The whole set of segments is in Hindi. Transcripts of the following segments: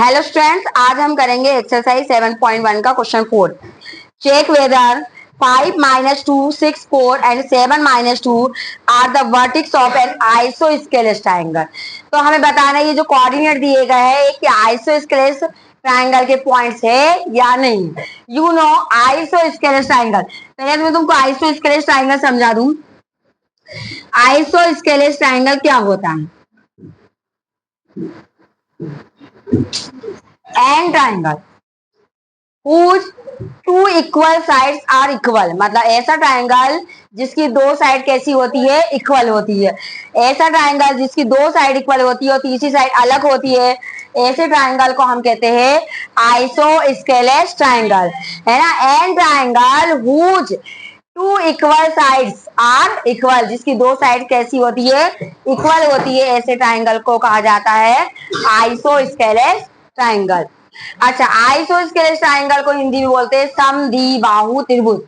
हेलो स्टूडेंट्स, आज हम करेंगे एक्सरसाइज 7.1 का question 4। Check whether 5 minus 2 6 4 and 7 minus 2 are the vertex of an isosceles triangle। तो हमें बताना है ये जो कोऑर्डिनेट दिए गए हैं कि आइसोस्केलेस ट्राइंगल के पॉइंट्स है या नहीं। यू नो आइसोस्केलेस ट्राइंगल, पहले तो मैं तुमको आइसोस्केलेस ट्राइंगल समझा दूं। आइसोस्केलेस ट्राइंगल क्या होता है? An triangle whose two equal sides are equal, मतलब ऐसा ट्राइंगल जिसकी दो साइड कैसी होती है? इक्वल होती है। ऐसा ट्राइंगल जिसकी दो साइड इक्वल होती है और तीसरी साइड अलग होती है, ऐसे ट्राइंगल को हम कहते हैं आइसोस्केलेस ट्राइंगल, है ना। An triangle whose two equal sides are equal, जिसकी दो साइड कैसी होती है? इक्वल होती है, ऐसे ट्राइंगल को कहा जाता है आइसोस्केलेस ट्राइंगल। अच्छा, आइसोस्केलेस ट्राइंगल को हिंदी में बोलते हैं समद्विबाहु त्रिभुज।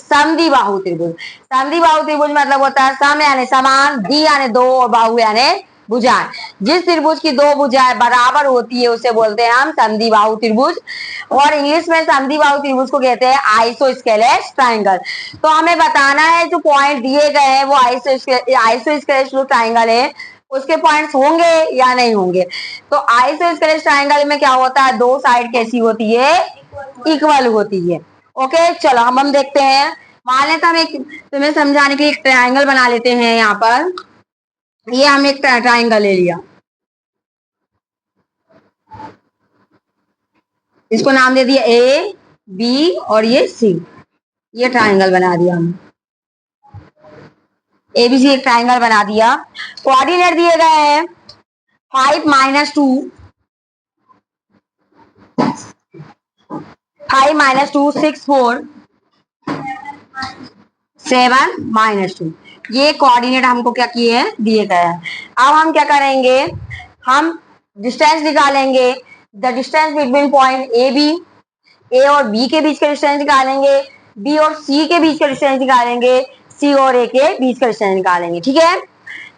समद्विबाहु त्रिभुज, समद्विबाहु त्रिभुज मतलब होता है सम यानी समान, द्वि यानी दो और बाहु यानी भुजाएं। जिस त्रिभुज की दो भुजाएं बराबर होती है उसे बोलते हैं हम समद्विबाहु त्रिभुज, और इंग्लिश में समद्विबाहु त्रिभुज को कहते हैं आइसोस्केलेस ट्राइंगल। तो हमें बताना है जो पॉइंट दिए गए हैं वो आइसोस्केलेस जो ट्राइंगल है उसके पॉइंट्स होंगे या नहीं होंगे। तो आइसोस्केलेस ट्राइंगल में क्या होता है? दो साइड कैसी होती है? इक्वल होती है। ओके, चलो हम देखते हैं। मान लेते हम एक, तुम्हें समझाने के लिए एक ट्राइंगल बना लेते हैं। यहाँ पर ये हम एक ट्राइंगल ले लिया, इसको नाम दे दिया ए बी और ये सी। ये ट्राइंगल बना दिया हम, एबीसी एक ट्राइंगल बना दिया। कोऑर्डिनेट दिए गए हैं 5 minus 2 5 minus 2 6 4 7 minus 2, ये कोऑर्डिनेट हमको क्या किए हैं? दिए गए हैं। अब हम क्या करेंगे? हम डिस्टेंस निकालेंगे। The distance between point A B, A और बी के बीच का डिस्टेंस निकालेंगे, बी और सी के बीच का डिस्टेंस निकालेंगे, सी और ए के बीच का डिस्टेंस निकालेंगे। ठीक है,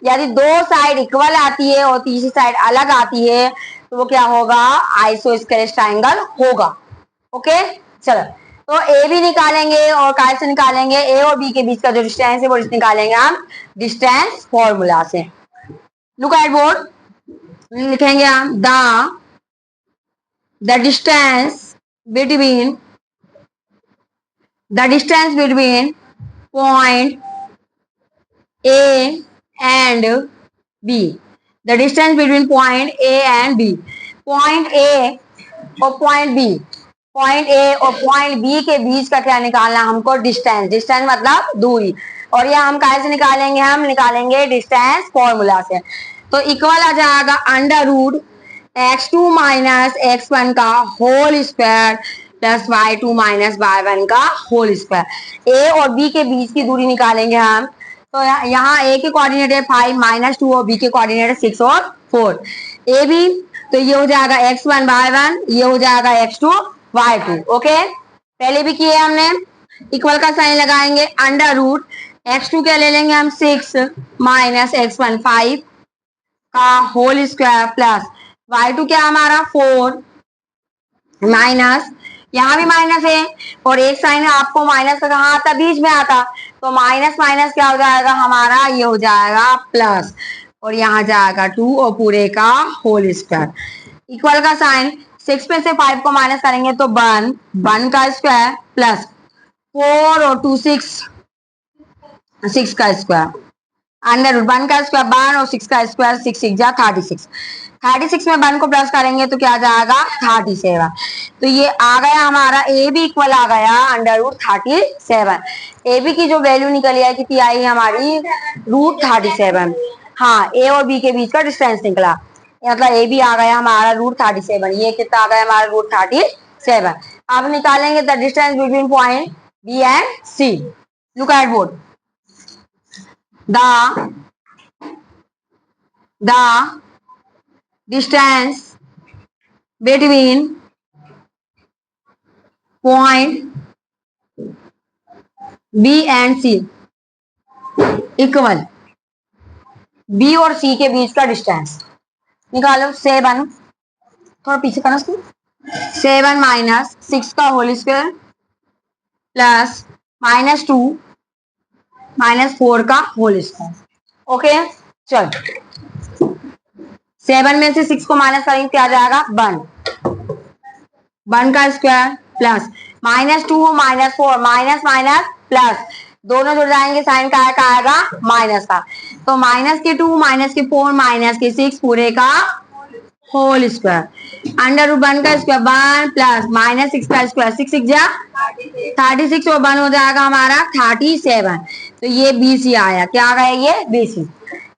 यदि दो साइड इक्वल आती है और तीसरी साइड अलग आती है तो वो क्या होगा? आइसोस्केलेस ट्राइंगल होगा। ओके, चलो तो ए भी निकालेंगे और कैसे निकालेंगे? ए और बी के बीच का जो डिस्टेंस है वो निकालेंगे हम डिस्टेंस फॉर्मूला से। लुक एट बोर्ड, लिखेंगे हम the distance between point A and B, the distance between point A and B, point A और point B, point A और point B के बीच का क्या निकालना हमको? डिस्टेंस। डिस्टेंस मतलब दूरी, और यह हम कैसे निकालेंगे? हम निकालेंगे डिस्टेंस फॉर्मूला से। तो इक्वल आ जाएगा under root x2 minus x1 का whole square plus y2 minus y1 का होल स्क्वायर। ए और बी के बीच की दूरी निकालेंगे हम। तो यहाँ ए के कोऑर्डिनेट है 5 minus 2 और बी के कोऑर्डिनेट है 6 और 4। ए बी तो ये हो जाएगा x1 y1, ये हो जाएगा x2 y2। ओके, पहले भी किए हमने। इक्वल का साइन लगाएंगे, अंडर रूट x2 क्या ले लेंगे हम? 6 माइनस x1 5 का होल स्क्वायर प्लस y2 क्या हमारा 4 माइनस, यहाँ भी माइनस है और एक साइन है आपको माइनस का कहाँ आता? बीच में आता। तो माइनस माइनस क्या हो जाएगा हमारा? ये हो जाएगा प्लस, और यहाँ जाएगा 2 और पूरे का होल स्क्वायर। इक्वल का साइन, 6 में से 5 को माइनस करेंगे तो 1 का स्क्वायर प्लस 4 और 2 6 का स्क्वायर, अंडर रूट 1 का स्क्वायर 1 और 6 का स्क्वायर 6 6 जा 36। 36 में 1 को प्लस करेंगे तो क्या जाएगा? 37। तो ये आ गया हमारा ए बी इक्वल आ गया अंडर रूट 37। ए बी की जो वैल्यू निकली है कितनी आई हमारी? रूट 37। हाँ, ए और बी के बीच का डिस्टेंस निकला, मतलब ए बी आ गया हमारा रूट 37। ये कितना आ गया हमारा? रूट 37। अब निकालेंगे the distance between point B and C. Look at board, the distance between point B and C equal B और C के बीच का डिस्टेंस निकालो। 7 थोड़ा पीछे करना उसको। 7 माइनस 6 का होल स्क्वायर प्लस -2 -4 का होल स्क्वायर। ओके चल, 7 में से 6 को माइनस करेंगे क्या आ जाएगा 1 का square plus -2 -4 minus minus plus, दोनों जुड़ जाएंगे, साइन का आएगा माइनस का, तो -2 -4 -6 पूरे का होल स्क्वायर अंडर रूट 1 का स्क्वायर 1 प्लस -6 का स्क्वायर 6 6 जा 36 और 1 हो जाएगा हमारा 37। तो ये BC आया, क्या आ गया ये BC,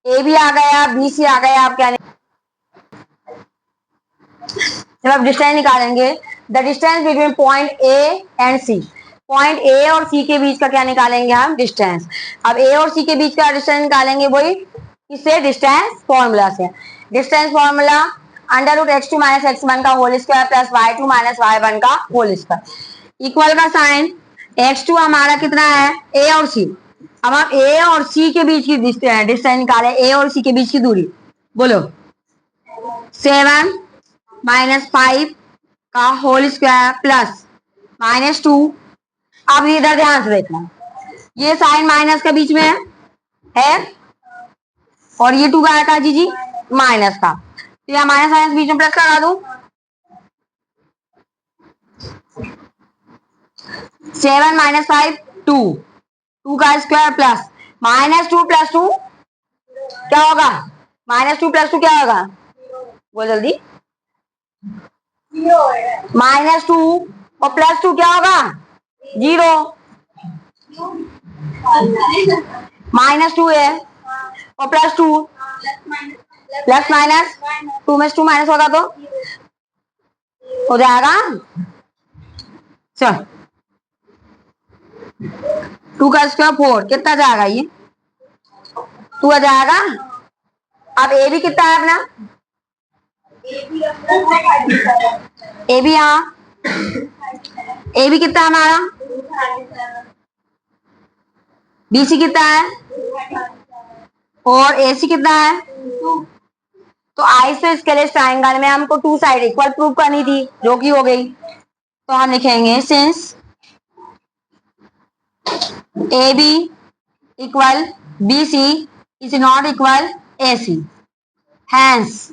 ए भी आ गया BC आ गया। आप क्या जब आप डिस्टेंस निकालेंगे, the distance between point A and C, point A और सी के बीच का क्या निकालेंगे हम डिस्टेंस। अब ए और सी के बीच का डिस्टेंस निकालेंगे वही किससे, डिस्टेंस फॉर्मूला से। डिस्टेंस फॉर्मूला √x2 - x1 का whole square plus y2 - y1 का होल स्क्वायर इक्वल का साइन, x2 हमारा कितना है ए और सी। अब हम ए और सी के बीच की डिस्टेंस निकाले, ए और सी के बीच की दूरी, बोलो 7 -5 का होल स्क्वायर प्लस -2। अब इधर ध्यान से देखना, ये साइन माइनस के बीच में है और ये 2 का जी माइनस का, तो यह माइनस माइनस बीच में प्लस लगा दू, 7 -5 2 का स्क्वायर प्लस -2 + 2 क्या होगा, -2 + 2 क्या होगा, बोल जल्दी, -2 और +2 क्या होगा 0, -2 है और +2 प्लस माइनस 2 में 2 माइनस होगा तो हो जाएगा, चल 2 का स्क्वायर 4 कितना जाएगा, ये 2 आ जाएगा। अब ए भी कितना है अपना, ए भी यहाँ, ए भी कितना हमारा, BC कितना है और AC कितना है। तो आइसोस्केलेस ट्रायंगल में हमको 2 साइड इक्वल प्रूव करनी थी, जो कि हो गई। तो हम लिखेंगे since AB equal BC is not equal AC, hence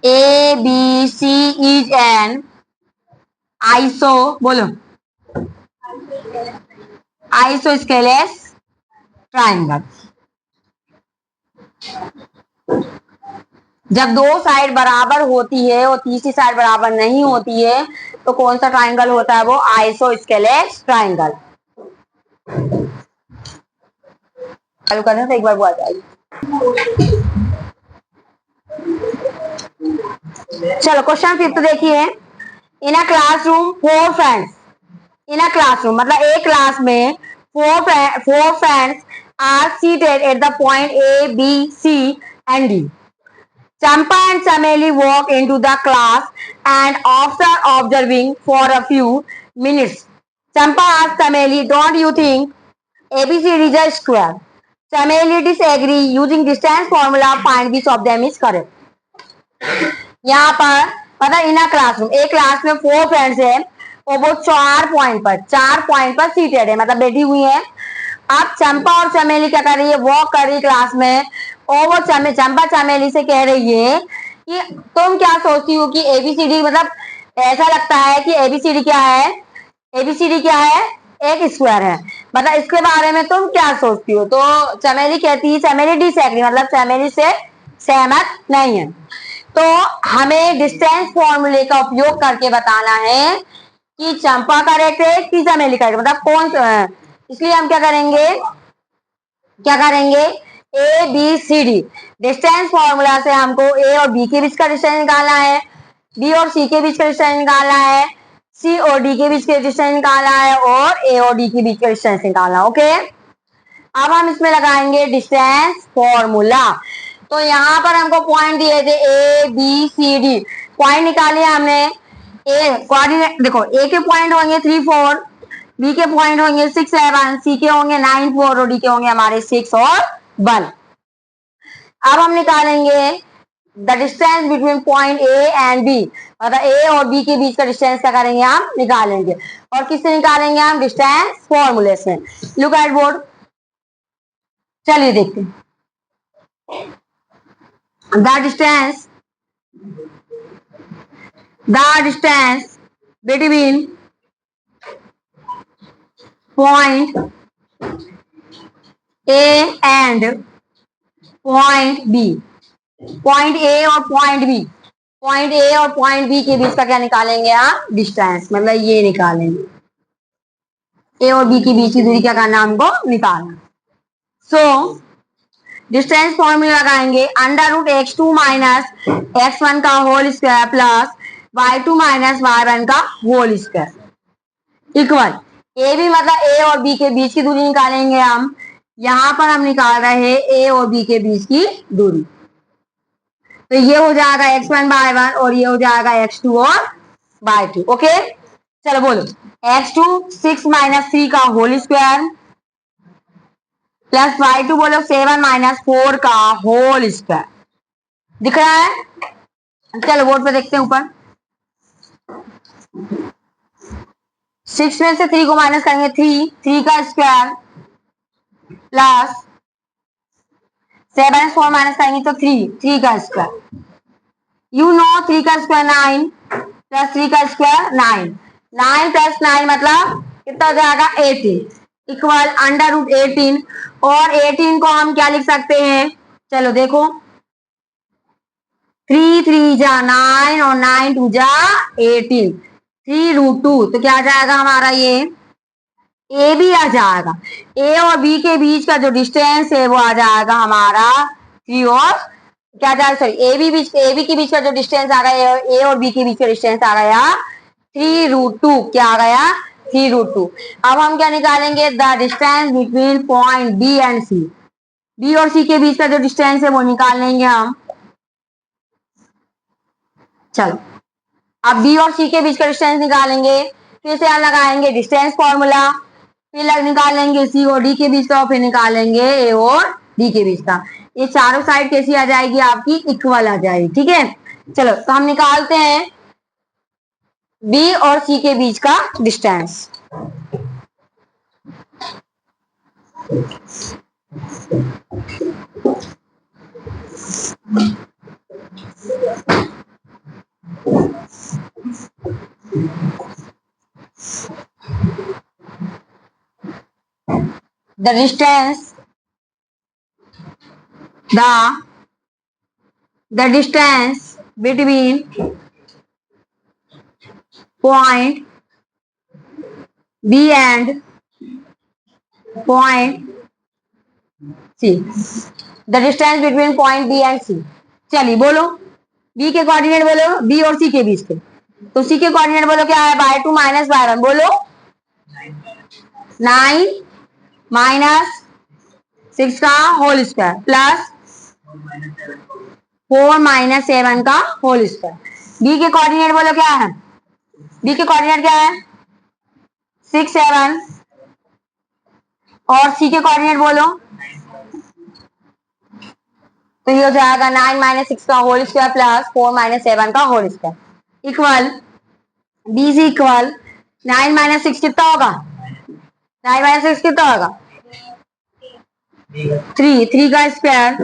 ABC is an iso, बोलो आइसोस्केलेस ट्रायंगल। जब 2 साइड बराबर होती है और तीसरी साइड बराबर नहीं होती है तो कौन सा ट्रायंगल होता है, वो आइसोस्केलेस ट्रायंगल। चालू करने से एक बार वो आ जाएगी। चलो क्वेश्चन 5 देखिए, in a classroom 4 friends, in a classroom मतलब एक क्लास में 4 friends are seated at the point A, B, C and D. Champa and Chameli walk into the class and after observing for a few minutes, Champa asked Chameli, "Don't you think ABCD is a square?" Chameli disagree. Using distance formula, find which of them is correct. यहाँ पर पता इन अ क्लासरूम, एक क्लास में 4 फ्रेंड्स है और वो 4 पॉइंट पर सीटेड है, मतलब बैठी हुई है। अब चंपा और चमेली क्या कर रही है, वॉक कर रही है क्लास में, और वो चंपा चमेली से कह रही है कि तुम क्या सोचती हो कि ABCD, मतलब ऐसा लगता है कि ABCD क्या है, ABCD क्या है, एक स्क्वायर है, मतलब इसके बारे में तुम क्या सोचती हो। तो चमेली कहती है, चमेली डिसएग्री, मतलब चमेली से सहमत नहीं है। तो हमें डिस्टेंस फॉर्मूले का उपयोग करके बताना है कि चंपा करेक्ट है कि चमेली करेक्ट, मतलब कौन, इसलिए हम क्या करेंगे ABCD डिस्टेंस फॉर्मूला से हमको A और B के बीच का डिस्टेंस निकालना है, B और C के बीच का डिस्टेंस निकालना है, C और D के बीच का डिस्टेंस निकालना है और A और D के बीच का डिस्टेंस निकालना। ओके, अब हम इसमें लगाएंगे डिस्टेंस फॉर्मूला। तो यहाँ पर हमको पॉइंट दिए थे ABCD, पॉइंट निकाले हमने। कोऑर्डिनेट देखो, A के पॉइंट होंगे 3 4, B के पॉइंट होंगे 6 7, C के होंगे 9 4 और D के होंगे हमारे 6 और 1। अब हम निकालेंगे the distance between point A and B, मतलब ए और बी के बीच का डिस्टेंस क्या करेंगे हम, निकालेंगे। और किससे निकालेंगे हम, डिस्टेंस फॉर्मूले से। लुक एट बोर्ड, चलिए देखते हैं। The distance between point A and point B, point A और पॉइंट बी, पॉइंट ए और पॉइंट बी के बीच का क्या निकालेंगे आप, डिस्टेंस, मतलब ये निकालेंगे। ए और बी के बीच की दूरी क्या करना हमको, निकालना। सो डिस्टेंस फॉर्मूला लगाएंगे, under root x2 minus x1 का whole square plus y2 minus y1 का whole square equal A B, मतलब ए और बी के बीच की दूरी निकालेंगे हम। यहां पर हम निकाल रहे हैं ए और बी के बीच की दूरी, तो ये हो जाएगा x1 बाय 1 और ये हो जाएगा x2 और बाय 2। ओके, चलो बोलो, x2 6 माइनस 3 का होल स्क्वायर प्लस y2 बोलो 7 माइनस 4 का होल स्क्वायर। दिख रहा है? चलो बोर्ड पे देखते हैं ऊपर। 6 में से 3 को माइनस करेंगे 3 का स्क्वायर प्लस 7 4 माइनस करेंगे तो 3 का स्क्वायर। यू नो 3 का स्क्वायर 9 प्लस 3 का स्क्वायर 9, 9 प्लस 9 मतलब कितना हो जाएगा 18 इक्वल अंडर रूट 18। और 18 को हम क्या लिख सकते हैं, चलो देखो, 3 3 जा 9 और 9 2 जा 18, 3 रूट 2, तो क्या आ जाएगा हमारा, ये ए भी आ जाएगा। ए और बी के बीच का जो डिस्टेंस है वो आ जाएगा हमारा 3 और क्या जाएगा, सॉरी ए बी के बीच का जो डिस्टेंस आ गया, ए और बी के बीच का डिस्टेंस आ गया 3 रूट 2, क्या आ गया 3 रूट 2। अब हम क्या निकालेंगे, the distance between point B and C, B और सी के बीच का जो डिस्टेंस है वो निकाल लेंगे हम। चलो अब बी और सी के बीच का डिस्टेंस निकालेंगे, फिर से हम लगाएंगे डिस्टेंस फॉर्मूला, फिर निकालेंगे सी और डी के बीच का, और फिर निकालेंगे ए और डी के बीच का। ये चारों साइड कैसी आ जाएगी आपकी, इक्वल आ जाएगी। ठीक है, चलो तो हम निकालते हैं बी और सी के बीच का distance. The distance between point B and point C, the distance between point B and C। चलिए बोलो, B के कोऑर्डिनेट बोलो, B और C के बीच के, तो C के कोऑर्डिनेट बोलो क्या है, बाय 2 माइनस बाय 1, बोलो 9 माइनस 6 का होल स्क्वायर प्लस 4 माइनस 7 का होल स्क्वायर। बी के कोऑर्डिनेट बोलो क्या है, बी के कोऑर्डिनेट क्या है 6 7, और सी के कोऑर्डिनेट बोलो, तो ये हो जाएगा 9 माइनस 6 का होल स्क्वायर प्लस 4 माइनस 7 का whole square equal B C equal 9 minus 6 कितना होगा, 9 माइनस 6 कितना होगा 3 का स्क्वायर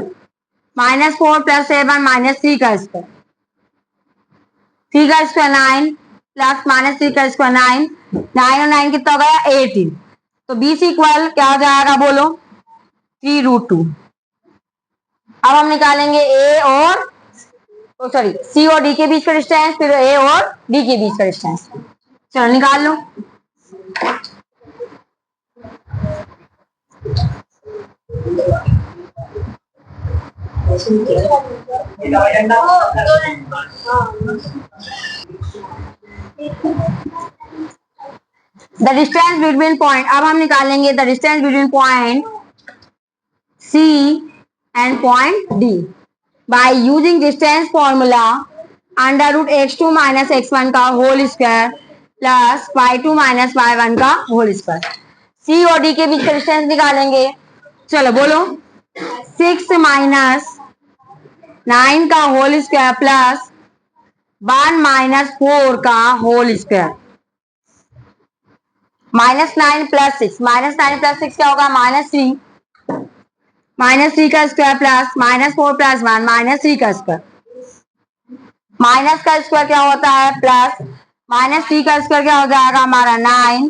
माइनस 4 प्लस 7 माइनस 3 का स्क्वायर, 3 का स्क्वायर 9 प्लस माइनस 3 का स्क्वायर 9, 9 और 9 कितना हो गया 18, तो बी सी इक्वल क्या हो जाएगा बोलो 3 रूट 2। अब हम निकालेंगे ए और सॉरी सी और डी के बीच का डिस्टेंस, फिर ए और डी के बीच का डिस्टेंस। चलो निकाल लो। द डिस्टेंस बिटवीन पॉइंट, अब हम निकालेंगे the distance between point C and point D by using distance formula under root x2 minus x1 का whole square plus y2 minus y1 का होल स्क्वायर। सी और डी के बीच का डिस्टेंस निकालेंगे। चलो बोलो 6 माइनस 9 का होल स्क्वायर प्लस 1 माइनस 4 का होल स्क्वायर, -9 प्लस 6, -9 प्लस 6 क्या होगा, -3, -3 का स्क्वायर प्लस -4 प्लस 1 -3 का स्क्वायर, माइनस का स्क्वायर क्या होता है प्लस, -3 का स्क्वायर क्या हो जाएगा हमारा 9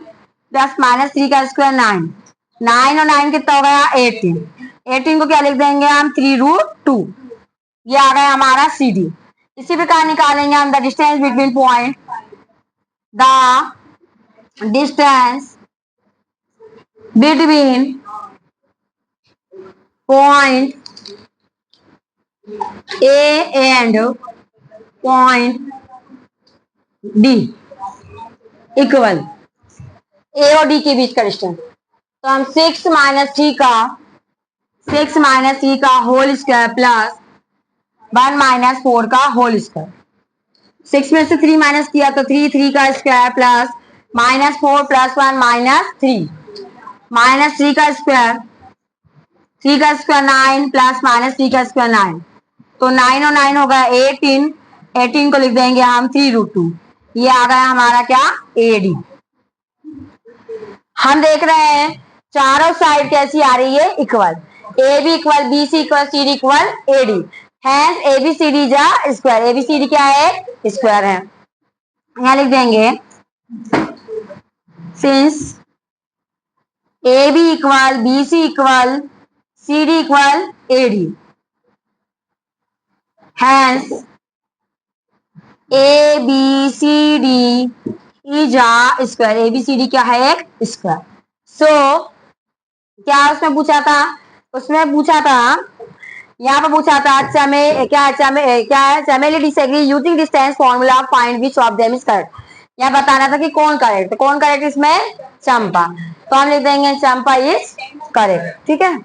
प्लस -3 का स्क्वायर 9, 9 और 9 कितना हो गया 18, 18 को क्या लिख देंगे हम 3√2, ये आ गया हमारा सी डी। इसी प्रकार निकालेंगे हम the distance between point, the distance between point A and point D equal A और डी के बीच का डिस्टेंस। तो हम 6 माइनस 3 का होल स्क्वायर प्लस 1 माइनस 4 का होल स्क्वायर, 6 में से 3 माइनस किया तो 3, 3 का स्क्वायर प्लस -4 प्लस 1 -3, -3 का स्क्वायर, 3 का स्क्वायर 9 प्लस -3 का स्क्वायर 9, तो 9 और 9 हो गया 18, 18 को लिख देंगे हम 3√2, ये आ गया हमारा क्या ए डी। हम देख रहे हैं चारों साइड कैसी आ रही है equal, A B equal B C equal C D equal A D, hence A B C D जा square, A B C D क्या है स्क्वायर है, यहां लिख देंगे since A B equal B C equal C D equal A D, hence A B C D is a square, A B C D क्या है एक स्क्वायर। सो क्या उसमें पूछा था, उसमें पूछा था यहाँ पर पूछा था क्या है चमेली disagree using distance formula find which of them is correct, यहाँ बताना था कि कौन करेक्ट, कौन करेक्ट इसमें चंपा, तो हम लिख देंगे चंपा इज करेक्ट, ठीक है।